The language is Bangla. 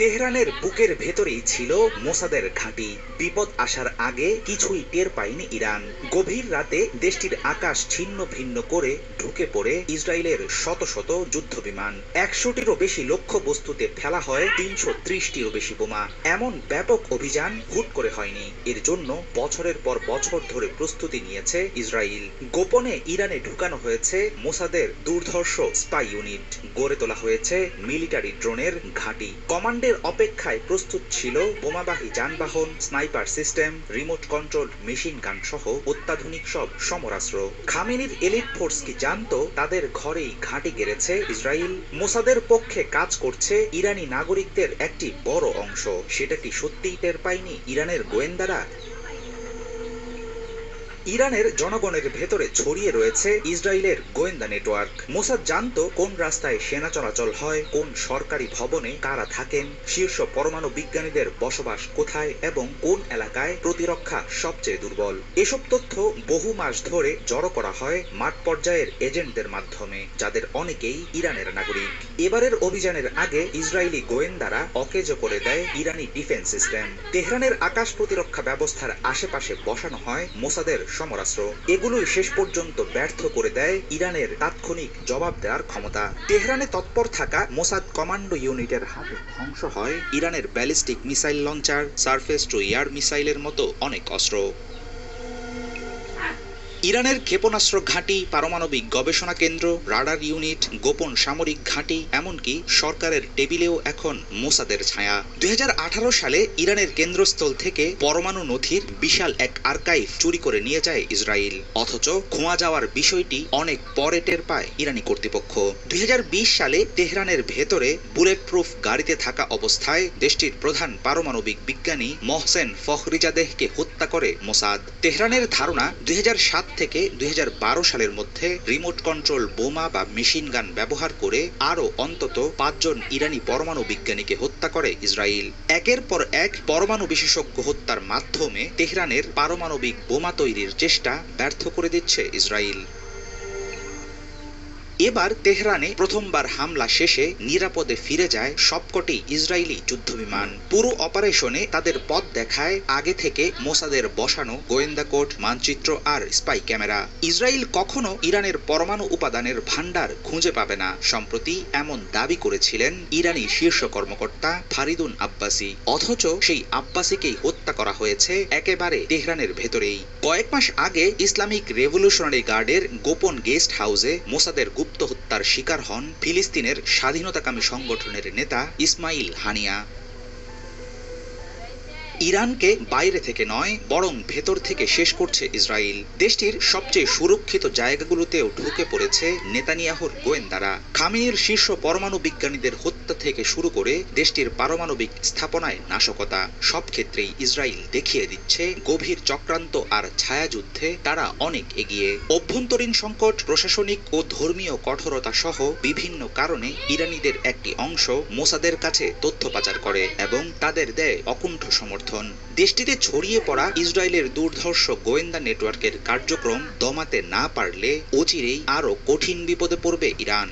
তেহরানের বুকের ভেতরেই ছিল মোসাদের ঘাঁটি। বিপদ আসার আগে কিছুই টের পায়নি ইরান। গভীর রাতে দেশটির আকাশ ছিন্ন ভিন্ন করে ঢুকে পড়ে ইসরায়েলের শত শত যুদ্ধবিমান। ১০০টিরও বেশি লক্ষ্য বস্তুতে ফেলা হয় ৩৩০টিরও বেশি বোমা। এমন ব্যাপক অভিযান হুট করে হয়নি। এর জন্য বছরের পর বছর ধরে প্রস্তুতি নিয়েছে ইসরায়েল। গোপনে ইরানে ঢুকানো হয়েছে মোসাদের দুর্ধর্ষ স্পাই ইউনিট, গড়ে তোলা হয়েছে মিলিটারি ড্রোনের ঘাঁটি। কমান্ডের অপেক্ষায় প্রস্তুত ছিল বোমাবাহী যানবাহন, sniper system, remote control machine gun সহ অত্যাধুনিক সব সমরাস্ত্র। খামেনির এলিট ফোর্স কি জানতো তাদের ঘরেই ঘাঁটি গেড়েছে ইসরায়েল? মোসাদের পক্ষে কাজ করছে ইরানি নাগরিকদের একটি বড় অংশ। সেটা কি সত্যিই টের পায়নি ইরানের গোয়েন্দারা? ইরানের জনগণের ভেতরে ছড়িয়ে রয়েছে ইসরায়েলের গোয়েন্দা নেটওয়ার্ক। মোসাদ জানতো কোন রাস্তায় সেনা চলাচল হয়, কোন সরকারি ভবনে কারা থাকেন, শীর্ষ পরমাণু বিজ্ঞানীদের বসবাস কোথায় এবং কোন এলাকায় প্রতিরক্ষা সবচেয়ে দুর্বল। এসব তথ্য বহু মাস ধরে জড়ো করা হয় মাঠ পর্যায়ের এজেন্টদের মাধ্যমে, যাদের অনেকেই ইরানের নাগরিক। এবারের অভিযানের আগে ইসরায়েলি গোয়েন্দারা অকেজো করে দেয় ইরানি ডিফেন্স সিস্টেম। তেহরানের আকাশ প্রতিরক্ষা ব্যবস্থার আশেপাশে বসানো হয় মোসাদের সমরাস্ত্র। এগুলোই শেষ পর্যন্ত ব্যর্থ করে দেয় ইরানের তাৎক্ষণিক জবাব দেওয়ার ক্ষমতা। তেহরানে তৎপর থাকা মোসাদ কমান্ডো ইউনিটের হাতে ধ্বংস হয় ইরানের ballistic missile launcher, surface two air মিসাইলের মতো অনেক অস্ত্র। ইরানের ক্ষেপণাস্ত্র ঘাঁটি, পারমাণবিক গবেষণা কেন্দ্র, রাডার ইউনিট, গোপন সামরিক ঘাঁটি, এমনকি সরকারের টেবিলেও এখন মোসাদের ছায়া। ২০১৮ সালে ইরানের কেন্দ্রস্থল থেকে পরমাণু নথির বিশাল এক আর্কাইভ চুরি করে নিয়ে যায় ইসরায়েল। অথচ খোয়া যাওয়ার বিষয়টি অনেক পরে টের পায় ইরানি কর্তৃপক্ষ। ২০২০ সালে তেহরানের ভেতরে বুলেট প্রুফ গাড়িতে থাকা অবস্থায় দেশটির প্রধান পারমাণবিক বিজ্ঞানী মহসেন ফখরিজাদেহকে হত্যা করে মোসাদ। তেহরানের ধারণা ২০০৭ থেকে ২০১২ সালের মধ্যে রিমোট কন্ট্রোল বোমা বা মেশিন গান ব্যবহার করে আরও অন্তত ৫ জন ইরানি পরমাণু বিজ্ঞানীকে হত্যা করে ইসরায়েল। একের পর এক পরমাণু বিশেষজ্ঞ হত্যার মাধ্যমে তেহরানের পারমাণবিক বোমা তৈরির চেষ্টা ব্যর্থ করে দিচ্ছে ইসরায়েল। এবার তেহরানে প্রথমবার হামলা শেষে নিরাপদে ফিরে যায় সবকটি ইসরায়েলি যুদ্ধবিমান। পুরো অপারেশনে তাদের পথ দেখায় আগে থেকে মোসাদের বসানো গোয়েন্দা কোড, মানচিত্র আর স্পাই ক্যামেরা। ইসরায়েল কখনো ইরানের পরমাণু উপাদানের ভান্ডার খুঁজে পাবে না, সম্প্রতি এমন দাবি করেছিলেন ইরানি শীর্ষ কর্মকর্তা ফারিদুন আব্বাসি। অথচ সেই আব্বাসিকেই হত্যা করা হয়েছে একেবারে তেহরানের ভেতরেই। কয়েক মাস আগে ইসলামিক রেভলিউশনারি গার্ডের গোপন গেস্ট হাউসে মোসাদের গুপ্ত হত্যার শিকার হন ফিলিস্তিনের স্বাধীনতাকামী সংগঠনের নেতা ইসমাইল হানিয়া। ইরানকে বাইরে থেকে নয় বরং ভেতর থেকে শেষ করছে ইসরায়েল। দেশটির সবচেয়ে সুরক্ষিত জায়গাগুলোতেও ঢুকে পড়েছে নেতানিয়াহুর গোয়েন্দারা। খামেনির শীর্ষ পরমাণু বিজ্ঞানীদের হত্যা থেকে শুরু করে দেশটির পারমাণবিক স্থাপনায় নাশকতা, সব ক্ষেত্রেই ইসরায়েল দেখিয়ে দিচ্ছে গভীর চক্রান্ত আর ছায়াযুদ্ধে তারা অনেক এগিয়ে। অভ্যন্তরীণ সংকট, প্রশাসনিক ও ধর্মীয় কঠোরতা সহ বিভিন্ন কারণে ইরানিদের একটি অংশ মোসাদের কাছে তথ্য পাচার করে এবং তাদের দেয় অকুণ্ঠ সমর্থন। দেশটিতে ছড়িয়ে পড়া ইসরায়েলের দুর্ধর্ষ গোয়েন্দা নেটওয়ার্কের কার্যক্রম দমাতে না পারলে অচিরেই আরও কঠিন বিপদে পড়বে ইরান।